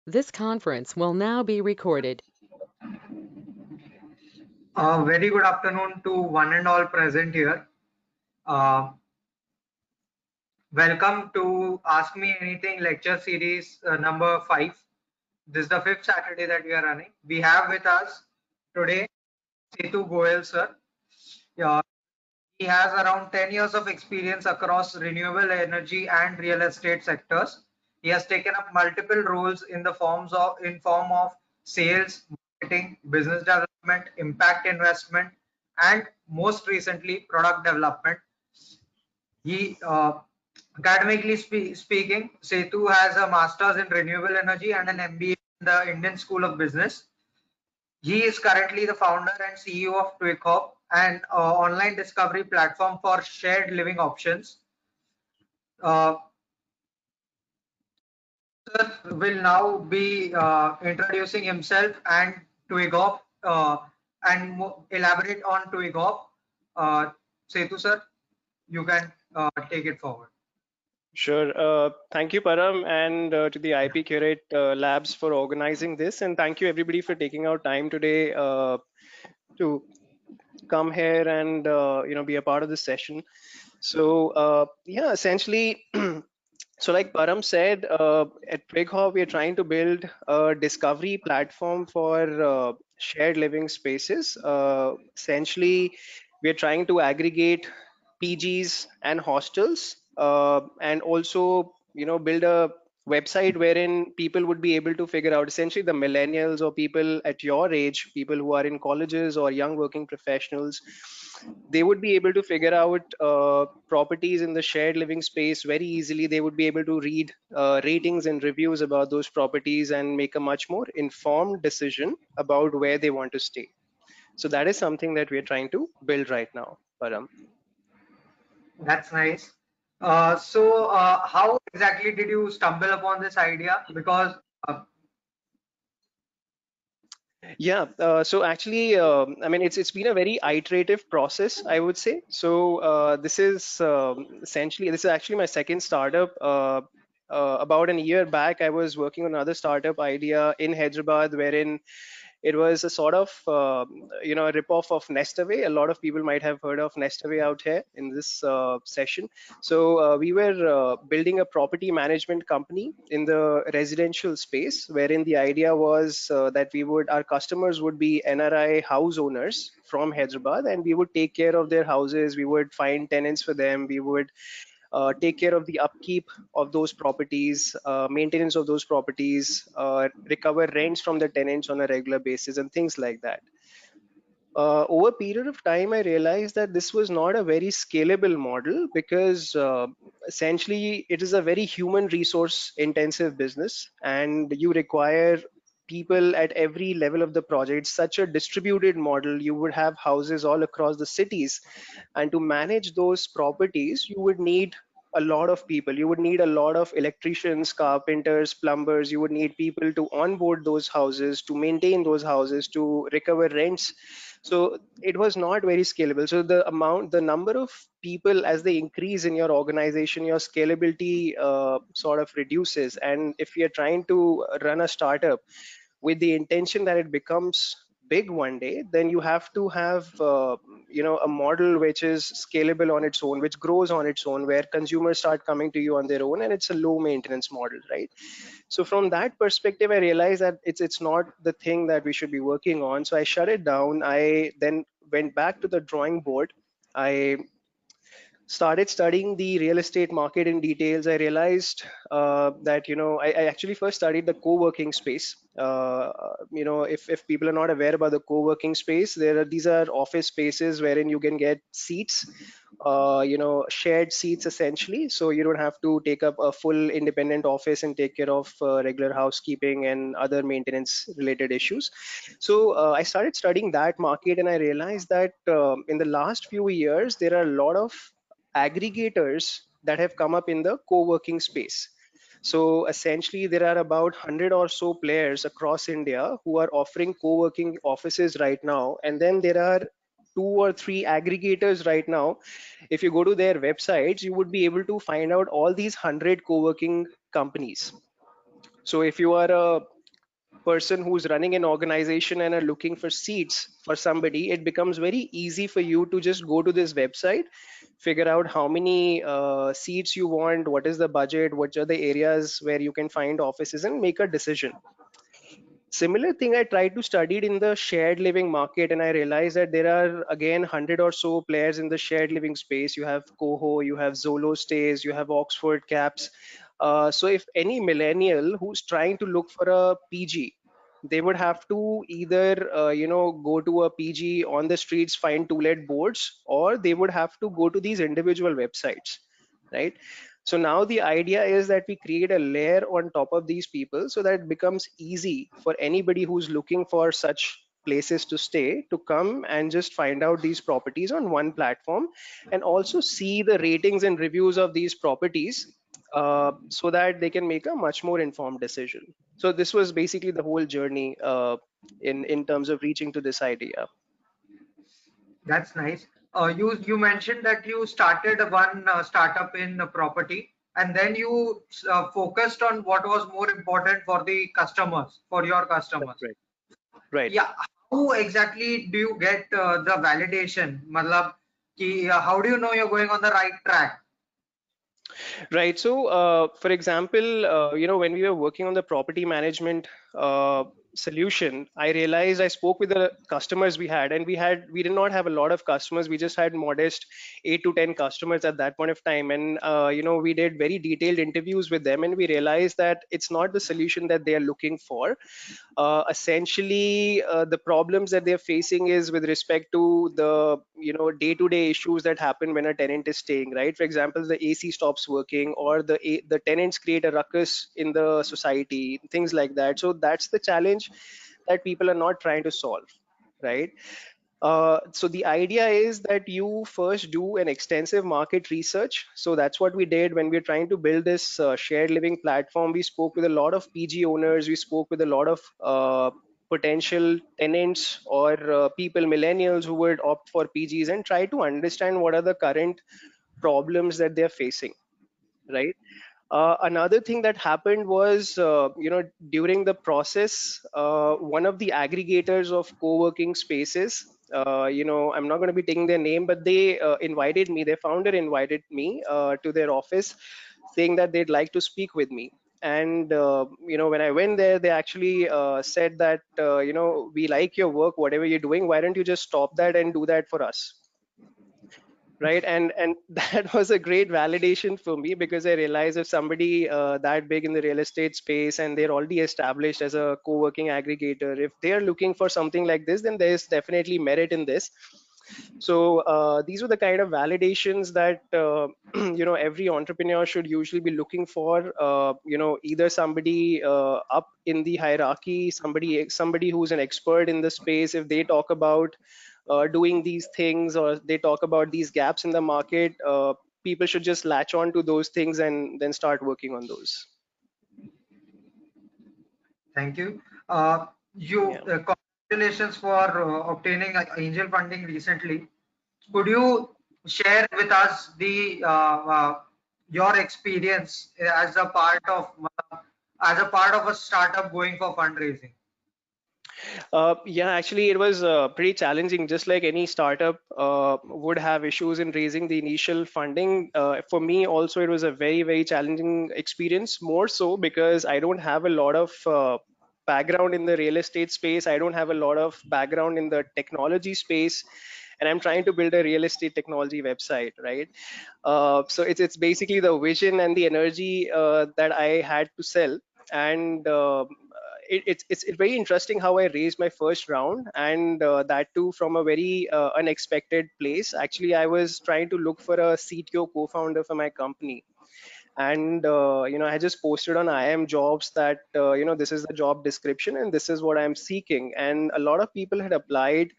This conference will now be recorded. Very good afternoon to one and all present here. Uh, Welcome to Ask Me Anything lecture series number 5. This is the fifth Saturday that we are running. We have with us today Setu Goyal sir. Uh, he has around 10 years of experience across renewable energy and real estate sectors. He has taken up multiple roles in form of sales, marketing, business development, impact investment, and most recently product development. He speaking, Setu has a master's in renewable energy and an MBA in the Indian School of Business. He is currently the founder and CEO of TwigHop, an online discovery platform for shared living options. Uh, Sir will now be introducing himself and TwigHop and elaborate on TwigHop. Setu sir, you can take it forward. Sure. Thank you, Param, and to the IP Curate Labs for organizing this, and thank you everybody for taking out time today to come here and be a part of this session. So yeah, essentially, so like Param said, at TwigHop we are trying to build a discovery platform for shared living spaces. Essentially, we are trying to aggregate PGs and hostels, and also build a website wherein people would be able to figure out, essentially the millennials or people at your age, people who are in colleges or young working professionals, they would be able to figure out properties in the shared living space very easily. They would be able to read ratings and reviews about those properties and make a much more informed decision about where they want to stay. So that is something that we are trying to build right now, Param. That's nice. How exactly did you stumble upon this idea? Because Yeah, so actually, I mean, it's been a very iterative process, I would say. So this is essentially, this is actually my second startup. About a year back, I was working on another startup idea in Hyderabad, wherein it was a sort of a ripoff of Nestaway. A lot of people might have heard of Nestaway out here in this session. So we were building a property management company in the residential space, wherein the idea was that our customers would be NRI house owners from Hyderabad, and we would take care of their houses. We would find tenants for them. We would take care of the upkeep of those properties, maintenance of those properties, recover rents from the tenants on a regular basis, and things like that. Over a period of time, I realized that this was not a very scalable model because essentially it is a very human resource intensive business, and you require people at every level of the project. It's such a distributed model. You would have houses all across the cities, and to manage those properties you would need a lot of people. You would need a lot of electricians, carpenters, plumbers. You would need people to onboard those houses, to maintain those houses, to recover rents. So it was not very scalable. So the number of people, as they increase in your organization, your scalability sort of reduces. And if you're trying to run a startup with the intention that it becomes big one day, then you have to have a model which is scalable on its own, which grows on its own, where consumers start coming to you on their own, and it's a low maintenance model, right? So from that perspective, I realized that it's not the thing that we should be working on. So I shut it down. I then went back to the drawing board. I started studying the real estate market in details. I realized that I actually first studied the co-working space. If people are not aware about the co-working space, these are office spaces wherein you can get seats, shared seats essentially. So you don't have to take up a full independent office and take care of regular housekeeping and other maintenance related issues. So I started studying that market, and I realized that in the last few years there are a lot of aggregators that have come up in the co-working space. So essentially, there are about 100 or so players across India who are offering co-working offices right now. And then there are two or three aggregators right now. If you go to their websites, you would be able to find out all these 100 co-working companies. So if you are a person who's running an organization and are looking for seats for somebody, it becomes very easy for you to just go to this website, figure out how many seats you want, what is the budget, what are the areas where you can find offices, and make a decision. Similar thing I tried to study it in the shared living market, and I realized that there are again 100 or so players in the shared living space. You have Coho, you have Zolo Stays, you have Oxford Caps. So if any millennial who's trying to look for a PG, they would have to either go to a PG on the streets, find to-let boards, or they would have to go to these individual websites, right? So now the idea is that we create a layer on top of these people so that it becomes easy for anybody who's looking for such places to stay to come and just find out these properties on one platform, and also see the ratings and reviews of these properties, so that they can make a much more informed decision. So this was basically the whole journey, in terms of reaching to this idea. That's nice. You mentioned that you started one startup in property, and then you focused on what was more important for the customers, for your That's customers. right. Right. Yeah. How exactly do you get the validation? Matlab, how do you know you're going on the right track? Right. So, for example, when we were working on the property management solution, I realized I spoke with the customers we had, and we did not have a lot of customers. We just had modest 8 to 10 customers at that point of time, and we did very detailed interviews with them, and we realized that it's not the solution that they are looking for. Essentially, the problems that they're facing is with respect to the day-to-day issues that happen when a tenant is staying, right? For example, the AC stops working, or the tenants create a ruckus in the society, things like that. So that's the challenge that people are not trying to solve, right? So the idea is that you first do an extensive market research. So that's what we did when we were trying to build this shared living platform. We spoke with a lot of PG owners. We spoke with a lot of potential tenants, or people, millennials who would opt for PGs, and try to understand what are the current problems that they're facing, right? Another thing that happened was, during the process, one of the aggregators of co-working spaces, I'm not going to be taking their name, but they invited me, their founder invited me to their office, saying that they'd like to speak with me. And, when I went there, they actually said that, we like your work, whatever you're doing, why don't you just stop that and do that for us? Right. And that was a great validation for me, because I realized if somebody that big in the real estate space, and they're already established as a co-working aggregator, if they're looking for something like this, then there's definitely merit in this. So these were the kind of validations that every entrepreneur should usually be looking for. Either somebody up in the hierarchy, somebody who's an expert in the space, if they talk about doing these things, or they talk about these gaps in the market, people should just latch on to those things and then start working on those. Thank you. Yeah. Congratulations for obtaining angel funding recently. Could you share with us the your experience as a part of a startup going for fundraising? Yeah, actually, it was pretty challenging. Just like any startup would have issues in raising the initial funding. For me, also, it was a very, very challenging experience. More so because I don't have a lot of background in the real estate space. I don't have a lot of background in the technology space, and I'm trying to build a real estate technology website, right? So it's basically the vision and the energy that I had to sell. And it's very interesting how I raised my first round, and that too from a very unexpected place. Actually, I was trying to look for a CTO co-founder for my company, and I just posted on IM jobs that this is the job description and this is what I'm seeking, and a lot of people had applied.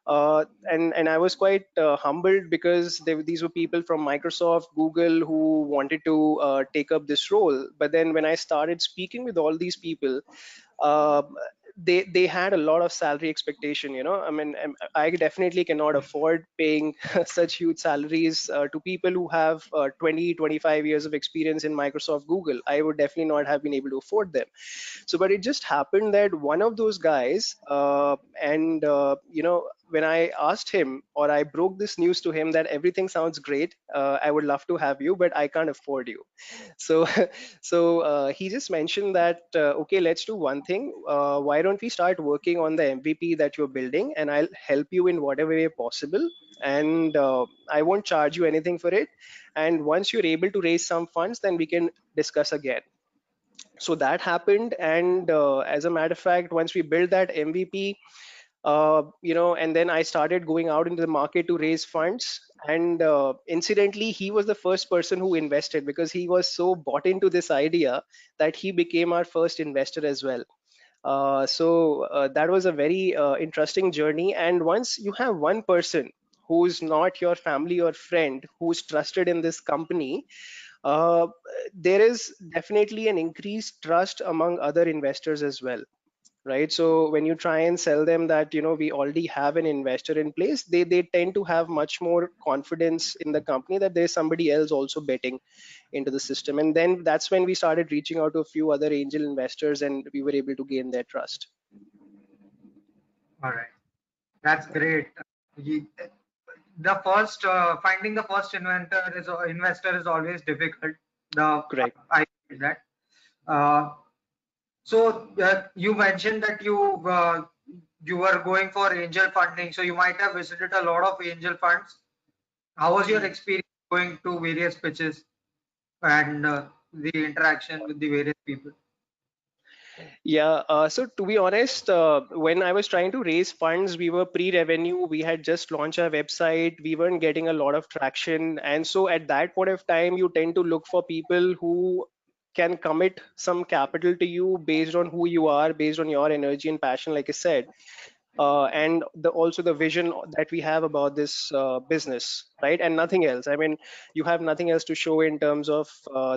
And I was quite humbled, because these were people from Microsoft, Google, who wanted to take up this role. But then when I started speaking with all these people, uh, they had a lot of salary expectation. I mean, I definitely cannot afford paying such huge salaries to people who have 20 25 years of experience in Microsoft, Google. I would definitely not have been able to afford them. So but it just happened that one of those guys, and when I asked him, or I broke this news to him, that everything sounds great, I would love to have you, but I can't afford you. So he just mentioned that, okay, let's do one thing. Why don't we start working on the MVP that you're building, and I'll help you in whatever way possible, and I won't charge you anything for it. And once you're able to raise some funds, then we can discuss again. So that happened, and as a matter of fact, once we built that MVP, and then I started going out into the market to raise funds. And incidentally, he was the first person who invested, because he was so bought into this idea that he became our first investor as well. So that was a very interesting journey. And once you have one person who's not your family or friend, who's trusted in this company, uh, there is definitely an increased trust among other investors as well, right? So when you try and sell them that, we already have an investor in place, they tend to have much more confidence in the company that there's somebody else also betting into the system. And then that's when we started reaching out to a few other angel investors, and we were able to gain their trust. All right, that's great. Ye- The first finding the first investor is always difficult. The Correct. I get that. Uh, so you mentioned that you were going for angel funding, so you might have visited a lot of angel funds. How was your experience going to various pitches and the interaction with the various people? Yeah, so to be honest, when I was trying to raise funds, we were pre-revenue. We had just launched our website. We weren't getting a lot of traction. And so at that point of time, you tend to look for people who can commit some capital to you based on who you are, based on your energy and passion, like I said, and also the vision that we have about this business, right? And nothing else. I mean, you have nothing else to show in terms of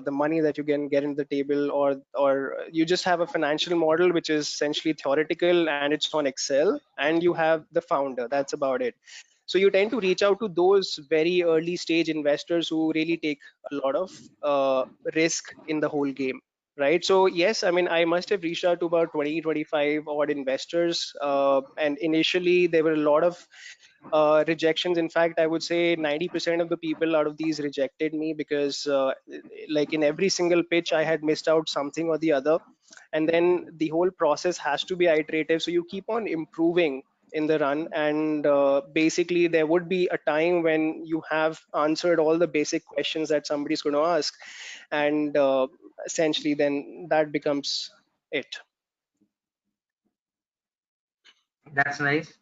the money that you can get into the table, or you just have a financial model which is essentially theoretical and it's on Excel, and you have the founder. That's about it. So you tend to reach out to those very early stage investors who really take a lot of risk in the whole game, right? So yes, I mean, I must have reached out to about 20 25 odd investors, and initially there were a lot of rejections. In fact, I would say 90% of the people out of these rejected me, because like in every single pitch I had missed out something or the other. And then the whole process has to be iterative, so you keep on improving in the run. And basically there would be a time when you have answered all the basic questions that somebody's going to ask, and essentially then that becomes it. That's nice.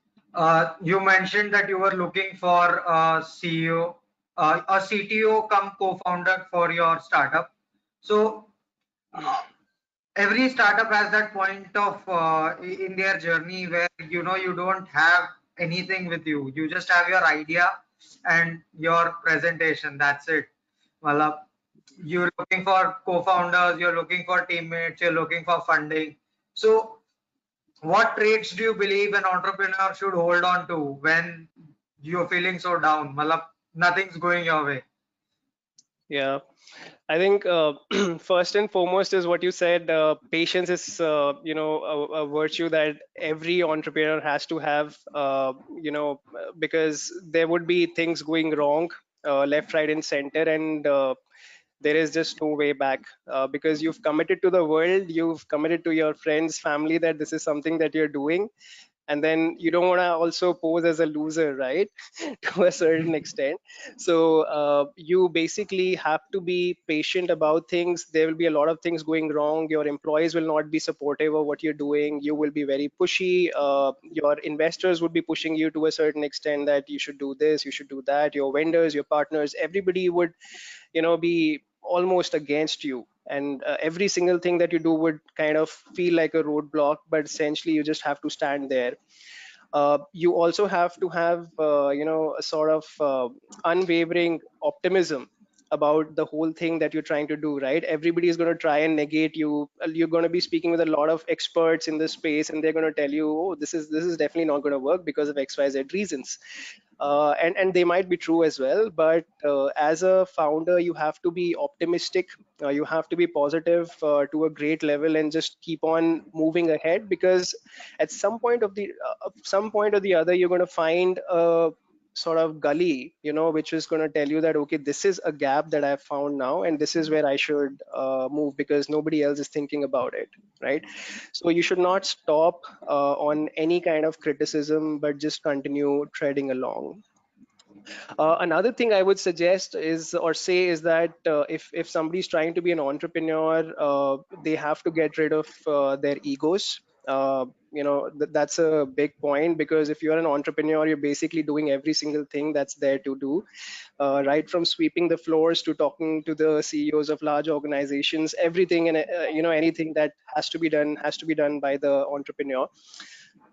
You mentioned that you were looking for a CEO, a CTO come co-founder for your startup. So every startup has that point of in their journey where you don't have anything with you. You just have your idea and your presentation. That's it. Well, you're looking for co-founders, you're looking for teammates, you're looking for funding. So what traits do you believe an entrepreneur should hold on to when you're feeling so down? Malab, nothing's going your way. Yeah, I think first and foremost is what you said. Patience is, a virtue that every entrepreneur has to have. Because there would be things going wrong, left, right, and center, and there is just no way back. Because you've committed to the world, you've committed to your friends, family, that this is something that you're doing, and then you don't want to also pose as a loser, right? To a certain extent. So you basically have to be patient about things. There will be a lot of things going wrong. Your employees will not be supportive of what you're doing. You will be very pushy. Your investors would be pushing you to a certain extent that you should do this, you should do that. Your vendors, your partners, everybody would be almost against you, and every single thing that you do would kind of feel like a roadblock, but essentially you just have to stand there. You also have to have a sort of unwavering optimism about the whole thing that you're trying to do, right? Everybody is going to try and negate you. You're going to be speaking with a lot of experts in this space, and they're going to tell you, oh, this is definitely not going to work because of XYZ reasons. And they might be true as well, but as a founder you have to be optimistic, you have to be positive to a great level, and just keep on moving ahead, because at some point or the other you're going to find a sort of gully, which is going to tell you that, okay, this is a gap that I've found now, and this is where I should move, because nobody else is thinking about it, right? So you should not stop on any kind of criticism, but just continue treading along. Another thing I would suggest is, or say, is that if somebody's trying to be an entrepreneur, they have to get rid of their egos. That's a big point, because if you're an entrepreneur, you're basically doing every single thing that's there to do, right from sweeping the floors to talking to the CEOs of large organizations. Everything, and anything that has to be done by the entrepreneur.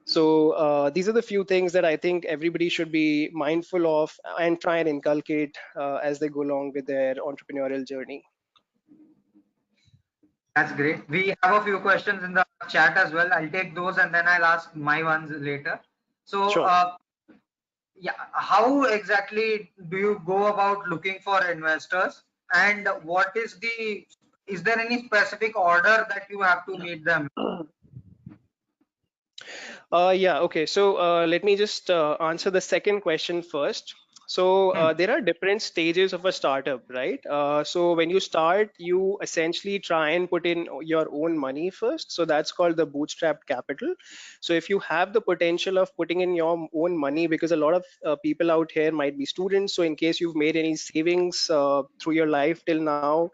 So these are the few things that I think everybody should be mindful of and try and inculcate as they go along with their entrepreneurial journey. That's great. We have a few questions in the chat as well. I'll take those and then I'll ask my ones later. So, Sure. yeah, how exactly do you go about looking for investors? And is there any specific order that you have to meet them? Yeah, okay. So let me just answer the second question first. So there are different stages of a startup, right? So when you start, you essentially try and put in your own money first. So that's called the bootstrapped capital. So if you have the potential of putting in your own money, because a lot of people out here might be students. So in case you've made any savings through your life till now,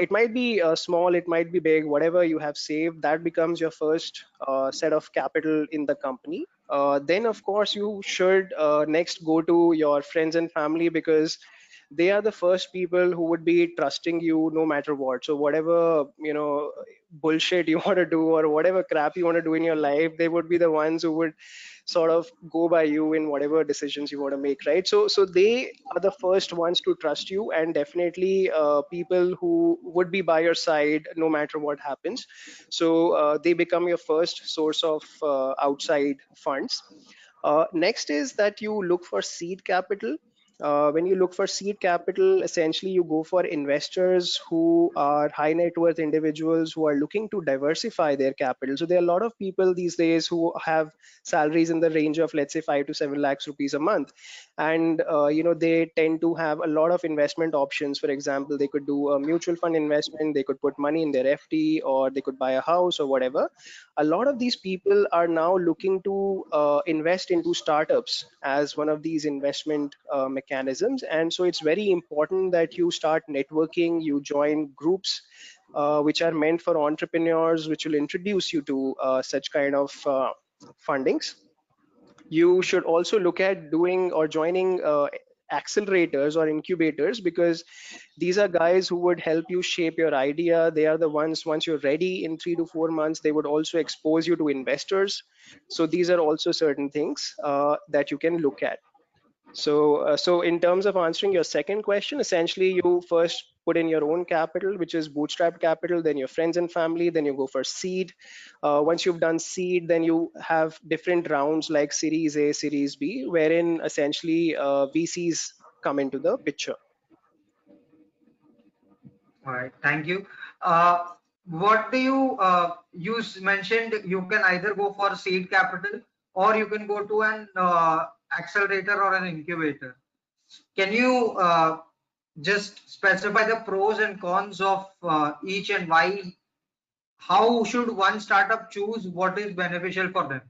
it might be small, it might be big, whatever you have saved, that becomes your first set of capital in the company. Then, of course, you should next go to your friends and family, because they are the first people who would be trusting you no matter what. So whatever, bullshit you want to do, or whatever crap you want to do in your life, they would be the ones who would sort of go by you in whatever decisions you want to make, right? So they are the first ones to trust you, and definitely people who would be by your side no matter what happens. So they become your first source of outside funds. Next is that you look for seed capital. When you look for seed capital, essentially you go for investors who are high net worth individuals who are looking to diversify their capital. So there are a lot of people these days who have salaries in the range of, let's say, 5 to 7 lakhs rupees a month, and they tend to have a lot of investment options. For example, they could do a mutual fund investment, they could put money in their FD, or they could buy a house or whatever. A lot of these people are now looking to invest into startups as one of these investment mechanisms. And so it's very important that you start networking, you join groups which are meant for entrepreneurs, which will introduce you to such kind of fundings. You should also look at doing or joining accelerators or incubators, because these are guys who would help you shape your idea. They are the ones, once you're ready in 3 to 4 months, they would also expose you to investors. So these are also certain things that you can look at. So in terms of answering your second question, essentially you first put in your own capital, which is bootstrap capital, then your friends and family, then you go for seed. Once you've done seed, then you have different rounds like Series A, Series B, wherein essentially VCs come into the picture. All right, thank you. What do you mentioned you can either go for seed capital or you can go to an accelerator or an incubator. Can you just specify the pros and cons of each, and why? How should one startup choose what is beneficial for them?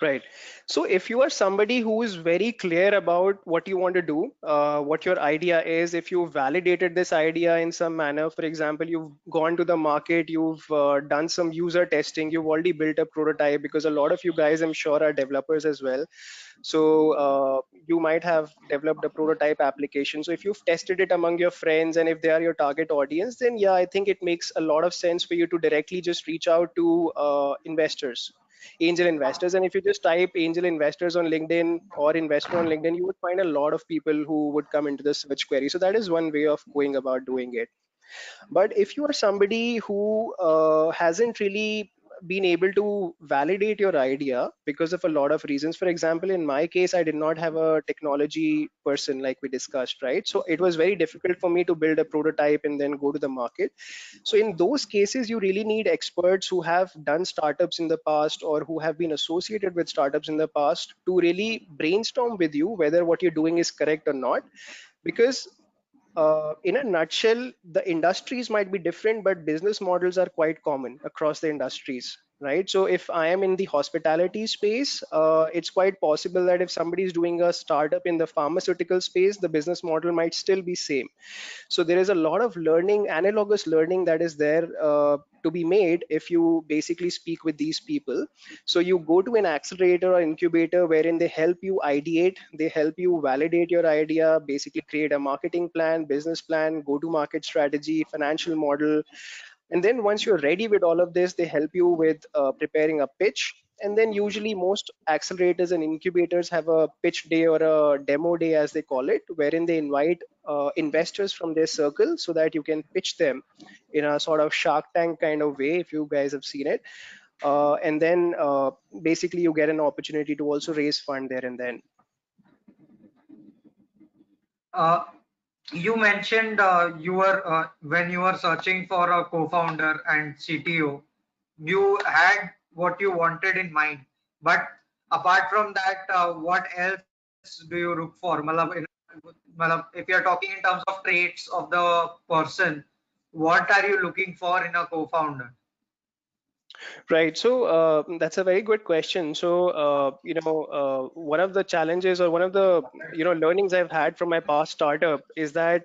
Right. So if you are somebody who is very clear about what you want to do, what your idea is, if you validated this idea in some manner, for example, you've gone to the market, you've done some user testing, you've already built a prototype, because a lot of you guys, I'm sure, are developers as well. So you might have developed a prototype application. So if you've tested it among your friends, and if they are your target audience, then yeah, I think it makes a lot of sense for you to directly just reach out to investors. angel investors. And if you just type angel investors on LinkedIn or investor on LinkedIn, you would find a lot of people who would come into the search query. So that is one way of going about doing it. But if you are somebody who hasn't really been able to validate your idea because of a lot of reasons, for example, in my case, I did not have a technology person like we discussed, right? So it was very difficult for me to build a prototype and then go to the market. So in those cases, you really need experts who have done startups in the past or who have been associated with startups in the past to really brainstorm with you whether what you're doing is correct or not. Because in a nutshell, the industries might be different, but business models are quite common across the industries, right? So if I am in the hospitality space, it's quite possible that if somebody is doing a startup in the pharmaceutical space, the business model might still be same. So there is a lot of learning, analogous learning, that is there to be made if you basically speak with these people. So you go to an accelerator or incubator wherein they help you ideate, they help you validate your idea, basically create a marketing plan, business plan, go to market strategy, financial model. And then once you're ready with all of this, they help you with preparing a pitch. And then usually most accelerators and incubators have a pitch day or a demo day, as they call it, wherein they invite investors from their circle so that you can pitch them in a sort of Shark Tank kind of way, if you guys have seen it. And then basically you get an opportunity to also raise fund there and then. Uh, you mentioned you were when you were searching for a co-founder and CTO, you had what you wanted in mind. But apart from that, what else do you look for? If you're talking in terms of traits of the person, what are you looking for in a co-founder? Right. So that's a very good question. So one of the challenges or one of the learnings I've had from my past startup is that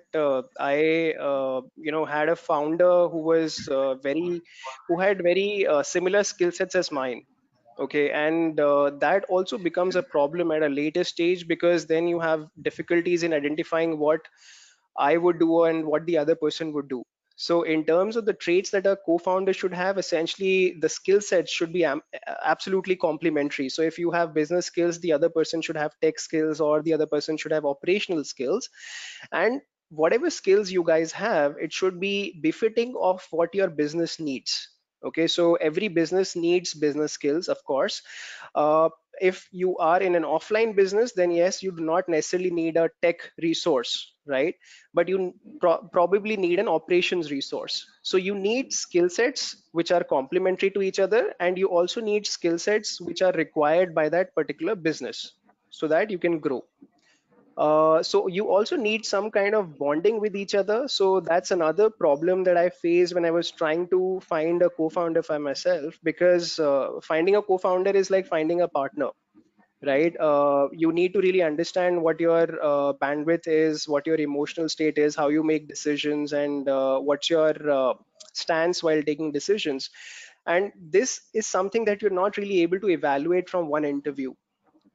I had a founder who was who had very similar skill sets as mine. Okay, and that also becomes a problem at a later stage because then you have difficulties in identifying what I would do and what the other person would do. So in terms of the traits that a co-founder should have, essentially the skill set should be absolutely complementary. So if you have business skills, the other person should have tech skills, or the other person should have operational skills. And whatever skills you guys have, it should be befitting of what your business needs. Okay, so every business needs business skills, of course. If you are in an offline business, then yes, you do not necessarily need a tech resource, right? But you probably need an operations resource. So you need skill sets which are complementary to each other, and you also need skill sets which are required by that particular business so that you can grow. So you also need some kind of bonding with each other. So that's another problem that I faced when I was trying to find a co-founder for myself, because finding a co-founder is like finding a partner, right? You need to really understand what your bandwidth is, what your emotional state is, how you make decisions, and what's your stance while taking decisions. And this is something that you're not really able to evaluate from one interview,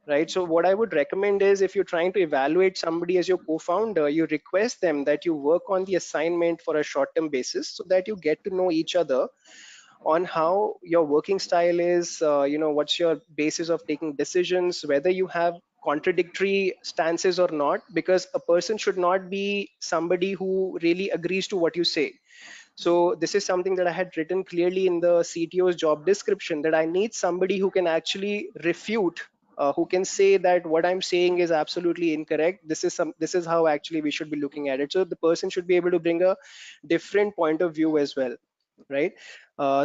right? So what I would recommend is, if you're trying to evaluate somebody as your co-founder, you request them that you work on the assignment for a short-term basis so that you get to know each other on how your working style is, what's your basis of taking decisions, whether you have contradictory stances or not, because a person should not be somebody who really agrees to what you say. So this is something that I had written clearly in the CTO's job description, that I need somebody who can actually refute, who can say that what I'm saying is absolutely incorrect. This is how actually we should be looking at it. So the person should be able to bring a different point of view as well, right?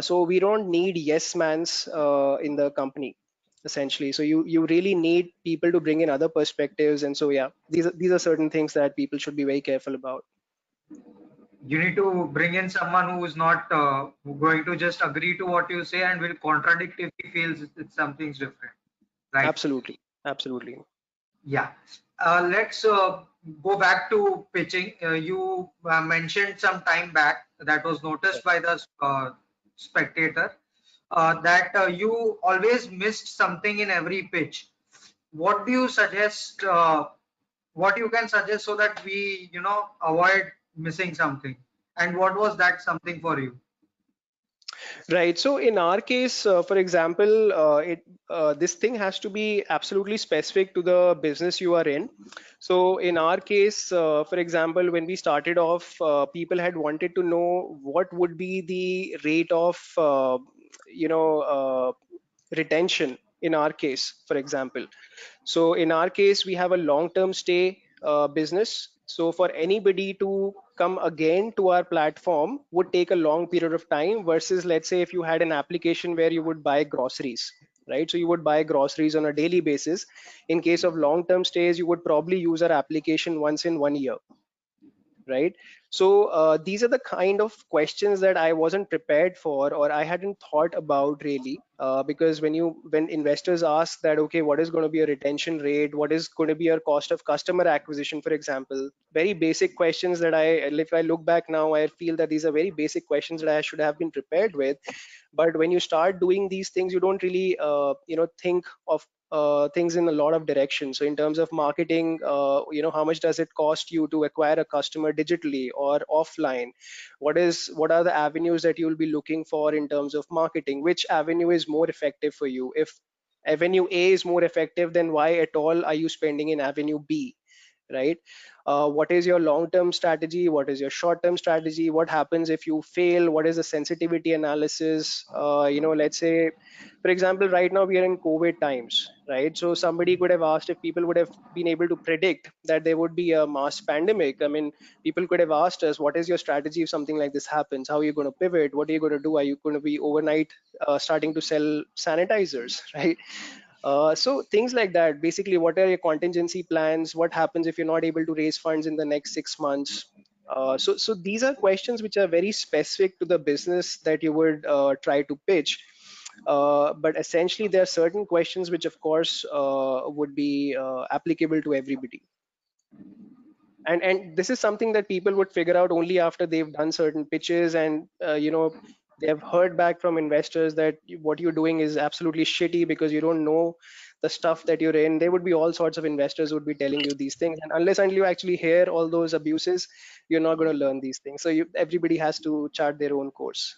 So we don't need yes mans in the company, essentially. So you really need people to bring in other perspectives. And so yeah, these are certain things that people should be very careful about. You need to bring in someone who is not going to just agree to what you say and will contradict if he feels it's something's different, right? Absolutely, absolutely. Yeah. Let's go back to pitching. You mentioned some time back that was noticed by the spectator that you always missed something in every pitch. What do you suggest? What you can suggest so that we, avoid missing something? And what was that something for you? Right. So in our case, for example, this thing has to be absolutely specific to the business you are in. So in our case, for example, when we started off, people had wanted to know what would be the rate of, you know, retention in our case, for example. So in our case, we have a long-term stay business. So for anybody to come again to our platform would take a long period of time versus, let's say, if you had an application where you would buy groceries, right? So you would buy groceries on a daily basis. In case of long-term stays, you would probably use our application once in 1 year, right? So these are the kind of questions that I wasn't prepared for or I hadn't thought about really, because when investors ask that, okay, what is going to be a retention rate, what is going to be your cost of customer acquisition, for example, very basic questions that if I look back now, I feel that these are very basic questions that I should have been prepared with. But when you start doing these things, you don't really think of things in a lot of directions. So in terms of marketing, how much does it cost you to acquire a customer digitally or offline? What are the avenues that you'll be looking for in terms of marketing? Which avenue is more effective for you? If avenue A is more effective, then why at all are you spending in avenue B, right? What is your long-term strategy? What is your short-term strategy? What happens if you fail? What is the sensitivity analysis? Let's say, for example, right now we are in COVID times, right? So somebody could have asked if people would have been able to predict that there would be a mass pandemic. I mean, people could have asked us, what is your strategy if something like this happens? How are you going to pivot? What are you going to do? Are you going to be overnight starting to sell sanitizers, right? So things like that. Basically, what are your contingency plans? What happens if you're not able to raise funds in the next 6 months? So these are questions which are very specific to the business that you would try to pitch. But essentially, there are certain questions which, of course, would be applicable to everybody. And this is something that people would figure out only after they've done certain pitches and they have heard back from investors that what you're doing is absolutely shitty because you don't know the stuff that you're in. There would be all sorts of investors would be telling you these things, and until you actually hear all those abuses, you're not going to learn these things. So everybody has to chart their own course.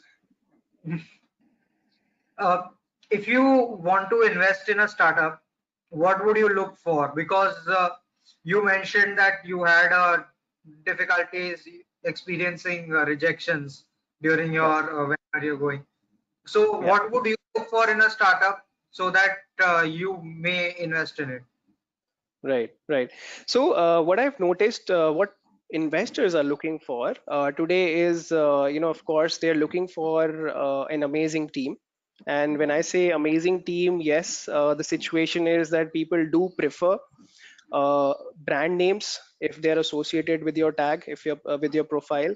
Uh, if you want to invest in a startup, what would you look for? Because you mentioned that you had difficulties experiencing rejections during Yeah. your when you're going. So, Yeah. what would you look for in a startup so that you may invest in it? Right, right. So what I've noticed, what investors are looking for today is, of course, they're looking for an amazing team. And when I say amazing team, yes, the situation is that people do prefer brand names if they're associated with your tag, if you're with your profile.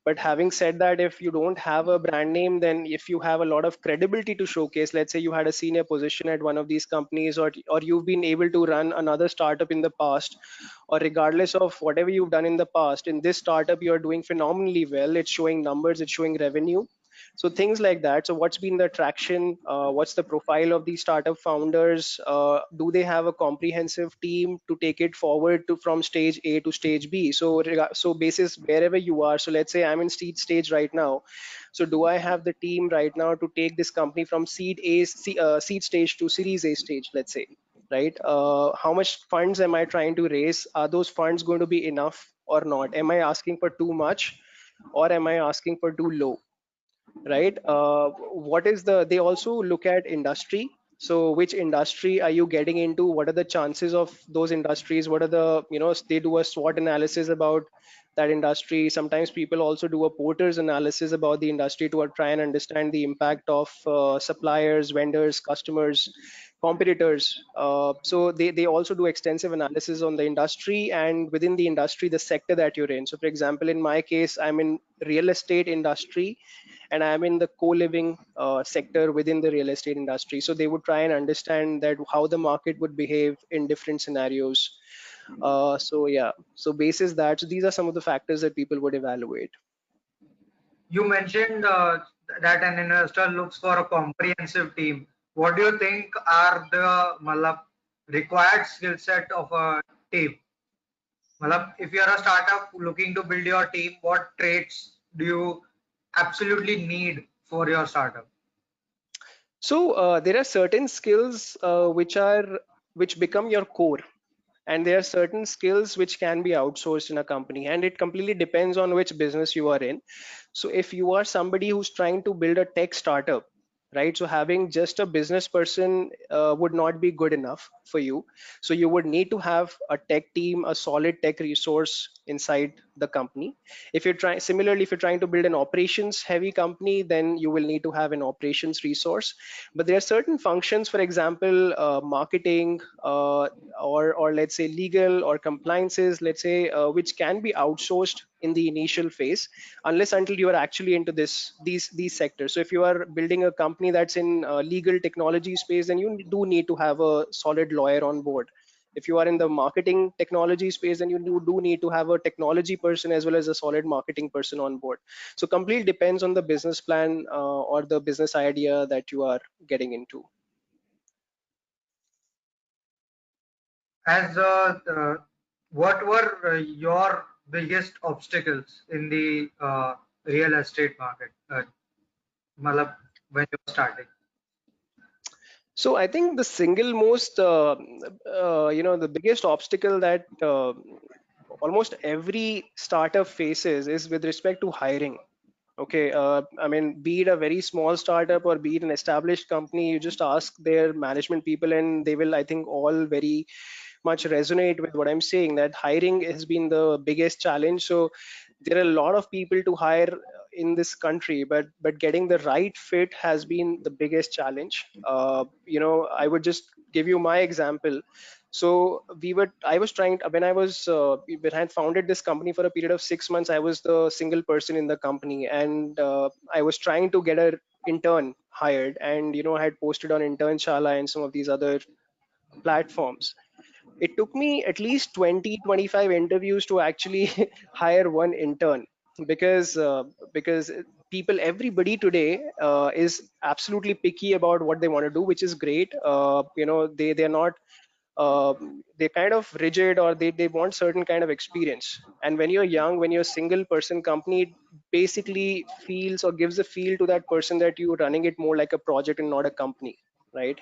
But having said that, if you don't have a brand name, then if you have a lot of credibility to showcase, let's say you had a senior position at one of these companies, or you've been able to run another startup in the past, or regardless of whatever you've done in the past, in this startup you're doing phenomenally well, it's showing numbers, it's showing revenue. So things like that. So what's been the traction? What's the profile of these startup founders? Do they have a comprehensive team to take it forward to from stage A to stage B? So basis wherever you are. So let's say I'm in seed stage right now. So do I have the team right now to take this company from seed stage to Series A stage? Let's say, right? How much funds am I trying to raise? Are those funds going to be enough or not? Am I asking for too much, or am I asking for too low? Right? What is they also look at industry. So which industry are you getting into? What are the chances of those industries? What are they do a SWOT analysis about that industry. Sometimes people also do a Porter's analysis about the industry to try and understand the impact of suppliers, vendors, customers, competitors. So they also do extensive analysis on the industry, and within the industry, the sector that you're in. So for example, in my case, I'm in real estate industry, and I'm in the co-living sector within the real estate industry. So they would try and understand that how the market would behave in different scenarios. So yeah, so basis that, so these are some of the factors that people would evaluate. You mentioned that an investor looks for a comprehensive team. What do you think are the required skill set of a team? If you are a startup looking to build your team, what traits do you absolutely need for your startup? So there are certain skills which become your core, and there are certain skills which can be outsourced in a company, and it completely depends on which business you are in. So if you are somebody who's trying to build a tech startup, right, so having just a business person would not be good enough for you. So you would need to have a tech team, a solid tech resource inside the company. If you're trying, similarly, if you're trying to build an operations heavy company, then you will need to have an operations resource. But there are certain functions, for example, marketing, or let's say legal or compliances, let's say, which can be outsourced in the initial phase, unless until you are actually into these sectors. So if you are building a company that's in legal technology space, then you do need to have a solid lawyer on board. If you are in the marketing technology space, then you do need to have a technology person as well as a solid marketing person on board. So completely depends on the business plan or the business idea that you are getting into. As what were your biggest obstacles in the real estate market, Malab, when you were starting? So I think the single most, the biggest obstacle that almost every startup faces is with respect to hiring. Okay, I mean, be it a very small startup or be it an established company, you just ask their management people, and they will, I think, all very much resonate with what I'm saying, that hiring has been the biggest challenge. So there are a lot of people to hire in this country, but getting the right fit has been the biggest challenge. I would just give you my example. So I was trying, when when I had founded this company for a period of 6 months, I was the single person in the company, and I was trying to get a intern hired, and I had posted on Internshala and some of these other platforms. It took me at least 20-25 interviews to actually hire one intern, because people, everybody today is absolutely picky about what they want to do, which is great. They're not, they're kind of rigid, or they want certain kind of experience. And when you're young, when you're a single person company, it basically feels or gives a feel to that person that you're running it more like a project and not a company, right?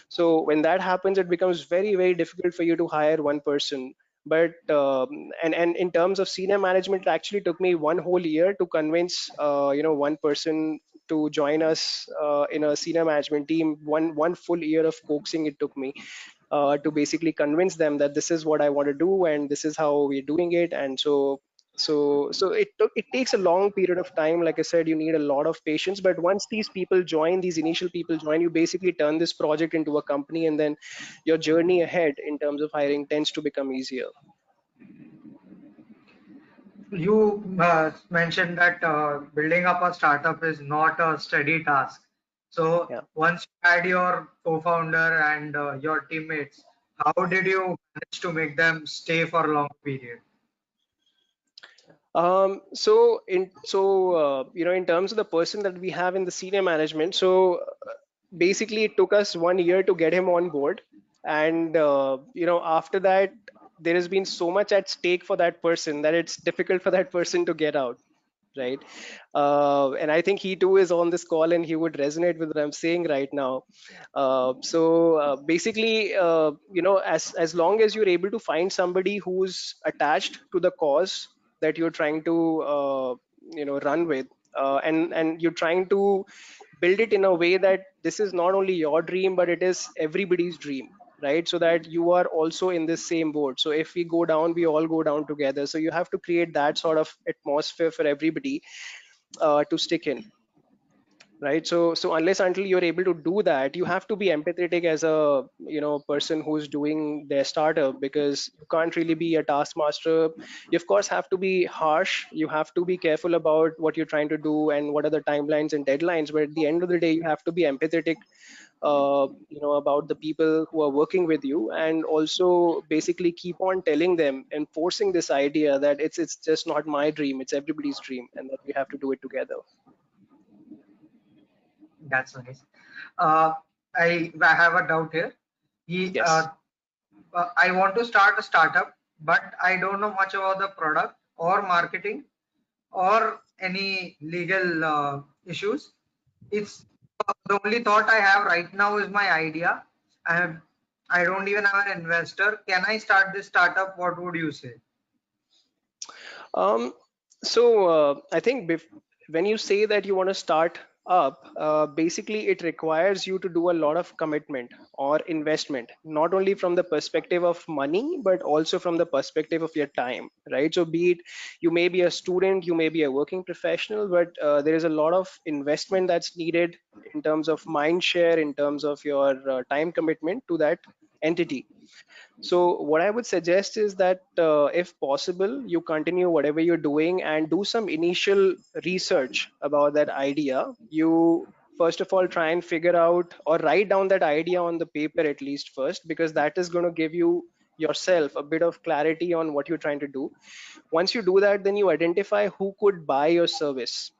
So when that happens, it becomes very, very difficult for you to hire one person. But and in terms of senior management, it actually took me one whole year to convince one person to join us in a senior management team. One full year of coaxing it took me to basically convince them that this is what I want to do and this is how we're doing it. And so it takes a long period of time. Like I said, you need a lot of patience. But once these initial people join, you basically turn this project into a company, and then your journey ahead in terms of hiring tends to become easier. You mentioned that building up a startup is not a steady task. So Yeah. once you had your co-founder and your teammates, how did you manage to make them stay for a long period? In terms of the person that we have in the senior management, so basically it took us 1 year to get him on board. And after that, there has been so much at stake for that person that it's difficult for that person to get out, right? And I think he too is on this call, and he would resonate with what I'm saying right now. Basically, as long as you're able to find somebody who's attached to the cause that you're trying to run with, and you're trying to build it in a way that this is not only your dream but it is everybody's dream, right? So that you are also in this same boat. So if we go down, we all go down together. So you have to create that sort of atmosphere for everybody to stick in, right? So unless until you're able to do that, you have to be empathetic as a person who's doing their startup, because you can't really be a taskmaster. You of course have to be harsh, you have to be careful about what you're trying to do and what are the timelines and deadlines, but at the end of the day, you have to be empathetic about the people who are working with you, and also basically keep on telling them and forcing this idea that it's just not my dream, it's everybody's dream, and that we have to do it together. That's nice. Uh, I have a doubt here. He, Yes. I want to start a startup, but I don't know much about the product or marketing or any legal issues. It's the only thought I have right now is my idea. I I don't even have an investor. Can I start this startup? What would you say? Um, I think when you say that you want to start up, basically it requires you to do a lot of commitment or investment, not only from the perspective of money, but also from the perspective of your time, right? So be it you may be a student, you may be a working professional, but there is a lot of investment that's needed in terms of mind share, in terms of your time commitment to that entity. So what I would suggest is that if possible, you continue whatever you're doing and do some initial research about that idea. You first of all try and figure out or write down that idea on the paper at least first, because that is going to give you yourself a bit of clarity on what you're trying to do. Once you do that, then you identify who could buy your service,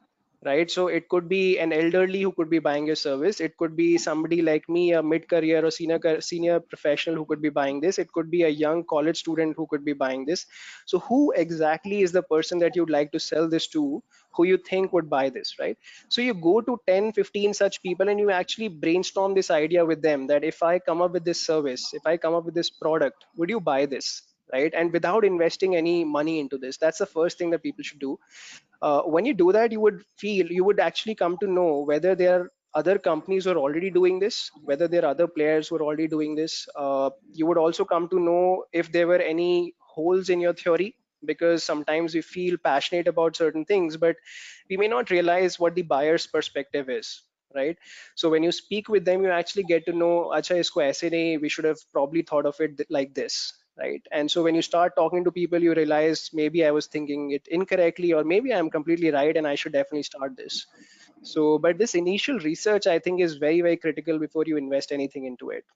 right? So it could be an elderly who could be buying your service, it could be somebody like me, a mid career or senior professional who could be buying this, it could be a young college student who could be buying this. So who exactly is the person that you'd like to sell this to, who you think would buy this, right? So you go to 10, 15 such people and you actually brainstorm this idea with them, that if I come up with this service, if I come up with this product, would you buy this, right? And without investing any money into this, that's the first thing that people should do. When you do that, you would actually come to know whether there are other companies who are already doing this, whether there are other players who are already doing this. You would also come to know if there were any holes in your theory, because sometimes we feel passionate about certain things, but we may not realize what the buyer's perspective is, right? So when you speak with them, you actually get to know, acha isko aise nahi, we should have probably thought of it like this, right? And so when you start talking to people, you realize maybe I was thinking it incorrectly, or maybe I'm completely right and I should definitely start this. So but this initial research, I think, is very, very critical before you invest anything into it.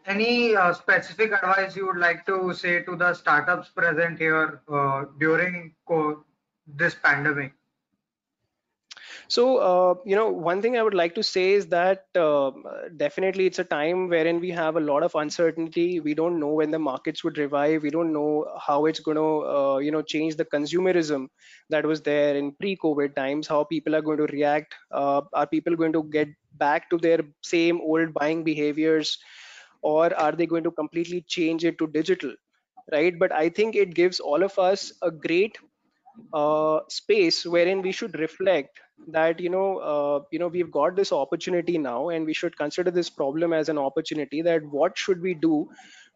Any specific advice you would like to say to the startups present here during this pandemic? So, one thing I would like to say is that definitely it's a time wherein we have a lot of uncertainty. We don't know when the markets would revive. We don't know how it's going to, change the consumerism that was there in pre-COVID times, how people are going to react. Are people going to get back to their same old buying behaviors, or are they going to completely change it to digital, right? But I think it gives all of us a great space wherein we should reflect that we've got this opportunity now, and we should consider this problem as an opportunity, that what should we do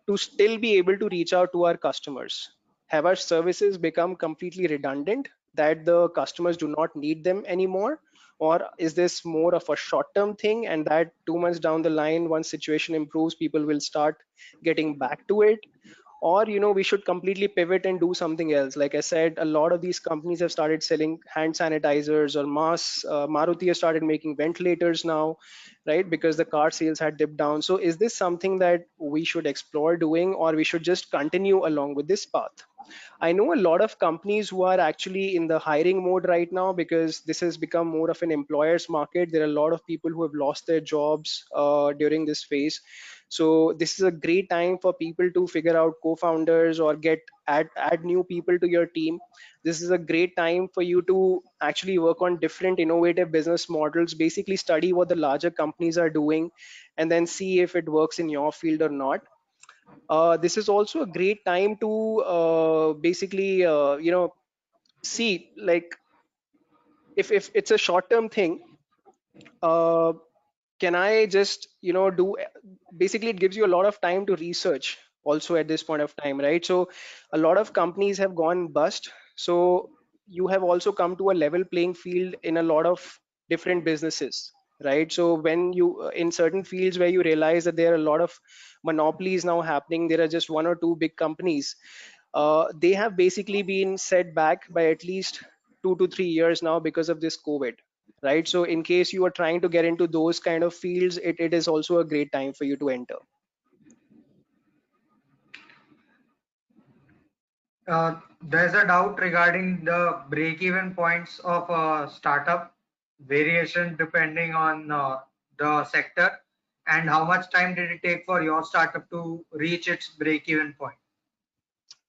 to still be able to reach out to our customers. Have our services become completely redundant, that the customers do not need them anymore, or is this more of a short term thing, and that 2 months down the line, once situation improves, people will start getting back to it? Or we should completely pivot and do something else. Like I said, a lot of these companies have started selling hand sanitizers or masks. Maruti has started making ventilators now, right? Because the car sales had dipped down. So is this something that we should explore doing, or we should just continue along with this path? I know a lot of companies who are actually in the hiring mode right now, because this has become more of an employer's market. There are a lot of people who have lost their jobs during this phase. So this is a great time for people to figure out co-founders or add new people to your team. This is a great time for you to actually work on different innovative business models, basically study what the larger companies are doing, and then see if it works in your field or not. This is also a great time to basically see, like, if it's a short term thing, uh, can I just do, basically it gives you a lot of time to research also at this point of time, right? So a lot of companies have gone bust, so you have also come to a level playing field in a lot of different businesses, right? So when you in certain fields where you realize that there are a lot of monopolies now happening, there are just one or two big companies, they have basically been set back by at least 2 to 3 years now because of this COVID, right? So in case you are trying to get into those kind of fields, it is also a great time for you to enter. There's a doubt regarding the break-even points of a startup, variation depending on the sector, and how much time did it take for your startup to reach its break-even point?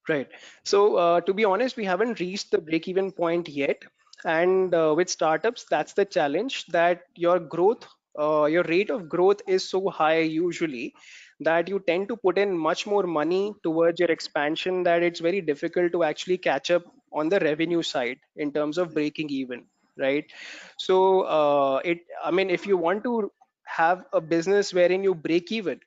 Right. So to be honest, we haven't reached the break-even point yet. And with startups, that's the challenge that your growth, your rate of growth is so high usually that you tend to put in much more money towards your expansion that it's very difficult to actually catch up on the revenue side in terms of breaking even, right? So I mean, if you want to have a business wherein you break even,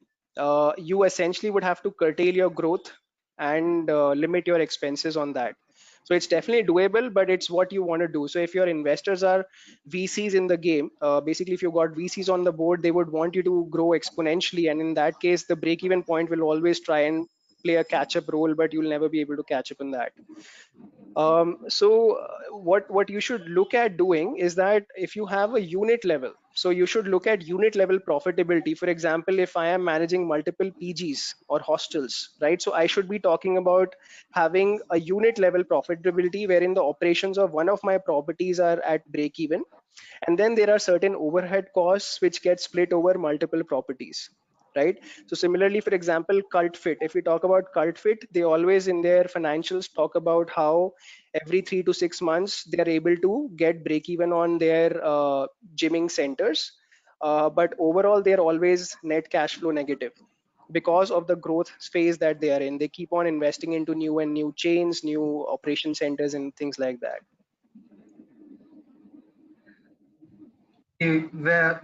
you essentially would have to curtail your growth and limit your expenses on that. So it's definitely doable, but it's what you want to do. So if your investors are VCs in the game, basically if you got VCs on the board, they would want you to grow exponentially, and in that case the break even point will always try and play a catch up role, but you'll never be able to catch up in that. What you should look at doing is that if you have a unit level, so you should look at unit level profitability. For example, if I am managing multiple PGs or hostels, right? So I should be talking about having a unit level profitability wherein the operations of one of my properties are at break even, and then there are certain overhead costs which get split over multiple properties, right? So similarly, for example, CultFit, if we talk about CultFit, they always in their financials talk about how every 3 to 6 months they are able to get break even on their gymming centers, but overall they are always net cash flow negative because of the growth phase that they are in. They keep on investing into new chains, new operation centers, and things like that. Where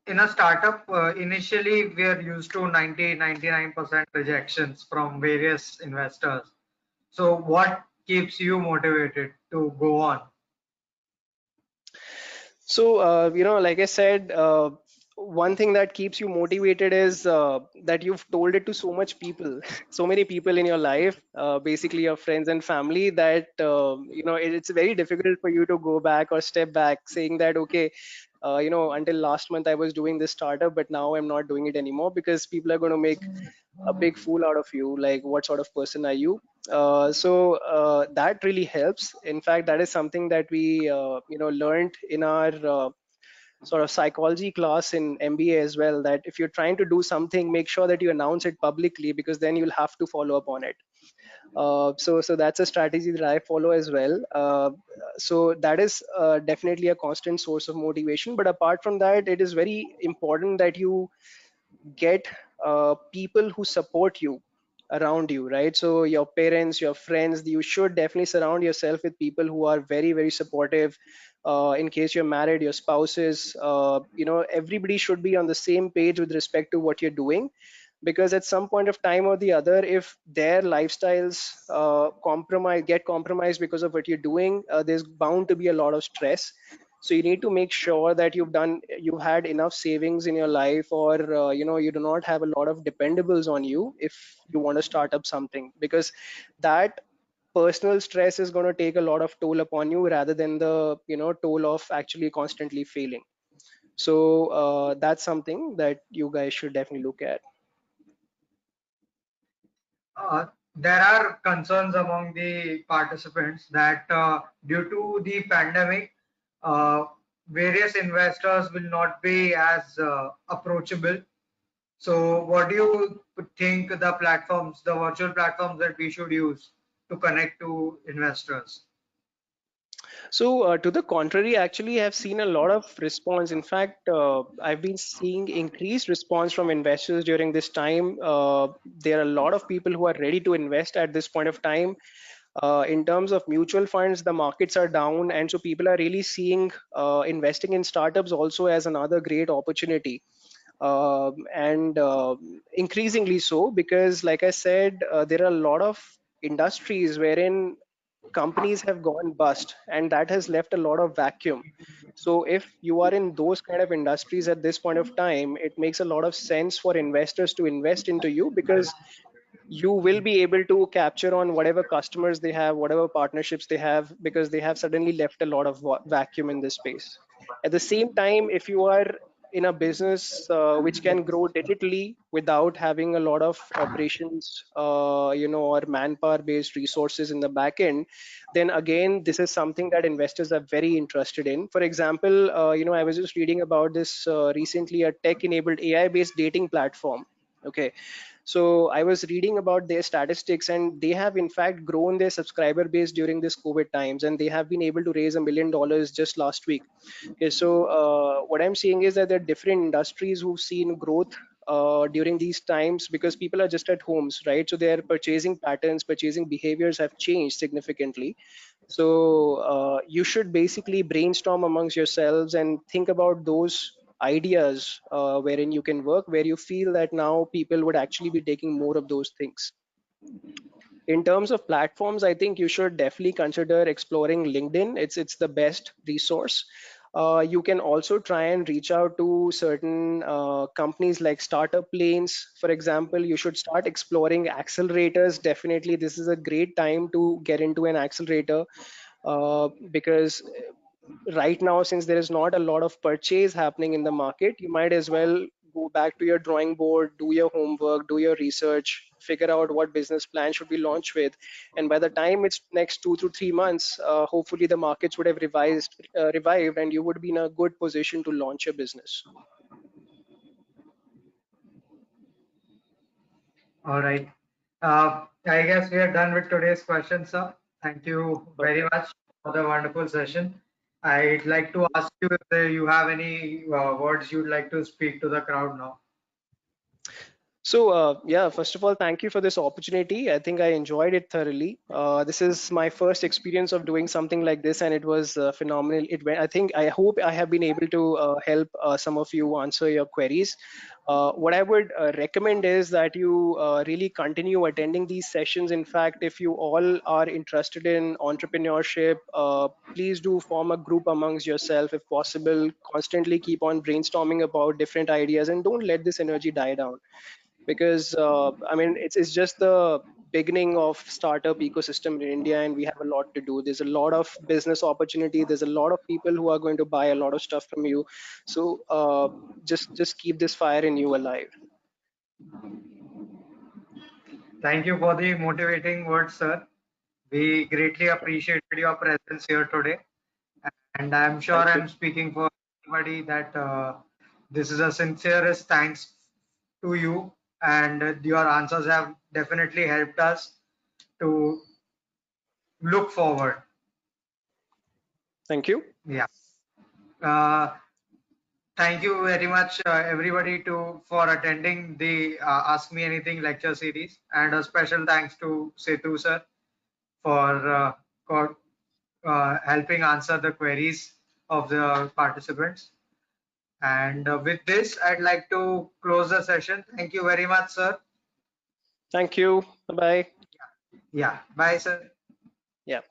in a startup, initially we are used to 99% rejections from various investors. So what keeps you motivated to go on? So, like I said, one thing that keeps you motivated is that you've told it to so much people, so many people in your life, basically your friends and family, that it's very difficult for you to go back or step back, saying that okay, until last month I was doing this startup, but now I'm not doing it anymore, because people are going to make a big fool out of you. Like, what sort of person are you? So that really helps. In fact, that is something that we learned in our sort of psychology class in MBA as well, that if you're trying to do something, make sure that you announce it publicly, because then you'll have to follow up on it. So that's a strategy that I follow as well. So that is definitely a constant source of motivation. But apart from that, it is very important that you get people who support you around you, right? So your parents, your friends, you should definitely surround yourself with people who are very, very supportive. In case you're married, your spouses, everybody should be on the same page with respect to what you're doing, because at some point of time or the other, if their lifestyles get compromised because of what you're doing, there's bound to be a lot of stress. So you need to make sure that you've had enough savings in your life, or you do not have a lot of dependables on you if you want to start up something, because that personal stress is going to take a lot of toll upon you, rather than the toll of actually constantly failing. So that's something that you guys should definitely look at. There are concerns among the participants that due to the pandemic, uh, various investors will not be as approachable. So, what do you think the virtual platforms that we should use to connect to investors? So, to the contrary, actually, I've seen a lot of response. In fact, I've been seeing increased response from investors during this time. There are a lot of people who are ready to invest at this point of time. In terms of mutual funds, the markets are down, and so people are really seeing investing in startups also as another great opportunity. And increasingly so, because, like I said, there are a lot of industries wherein companies have gone bust, and that has left a lot of vacuum. So if you are in those kind of industries at this point of time, it makes a lot of sense for investors to invest into you, because you will be able to capture on whatever customers they have, whatever partnerships they have, because they have suddenly left a lot of vacuum in this space. At the same time, if you are in a business which can grow digitally without having a lot of operations, or manpower based resources in the back end, then again, this is something that investors are very interested in. For example, I was just reading about this recently, a tech enabled AI based dating platform. Okay. So I was reading about their statistics, and they have in fact grown their subscriber base during this COVID times, and they have been able to raise $1 million just last week. Okay, so what I'm seeing is that there are different industries who've seen growth during these times because people are just at homes, right? So their purchasing patterns, purchasing behaviors have changed significantly. So you should basically brainstorm amongst yourselves and think about those ideas wherein you can work, where you feel that now people would actually be taking more of those things. In terms of platforms, I think you should definitely consider exploring LinkedIn. It's the best resource. You can also try and reach out to certain companies like startup lanes. For example, you should start exploring accelerators. Definitely, this is a great time to get into an accelerator because right now, since there is not a lot of purchase happening in the market, you might as well go back to your drawing board, do your homework, do your research, figure out what business plan should we launch with. And by the time it's next 2 to 3 months, hopefully the markets would have revived, and you would be in a good position to launch your business. All right. I guess we are done with today's question, sir. Thank you very much for the wonderful session. I'd like to ask you if you have any words you'd like to speak to the crowd now. So, yeah, first of all, thank you for this opportunity. I think I enjoyed it thoroughly. This is my first experience of doing something like this, and it was phenomenal. I think, I hope I have been able to help some of you answer your queries. What I would recommend is that you really continue attending these sessions. In fact, if you all are interested in entrepreneurship, please do form a group amongst yourself if possible. Constantly keep on brainstorming about different ideas, and don't let this energy die down, because I mean it's just the beginning of startup ecosystem in India, and we have a lot to do. There's a lot of business opportunity. There's a lot of people who are going to buy a lot of stuff from you. So just keep this fire in you alive. Thank you for the motivating words, sir. We greatly appreciated your presence here today. And I'm sure Thank you. I'm speaking for everybody that this is a sincerest thanks to you, and your answers have definitely helped us to look forward. Thank you. Yeah. Uh, Thank you very much, everybody, for attending the Ask Me Anything lecture series, and a special thanks to Setu sir for helping answer the queries of the participants. And with this, I'd like to close the session. Thank you very much, sir. Thank you. Bye bye. Yeah. Bye, sir. Yeah.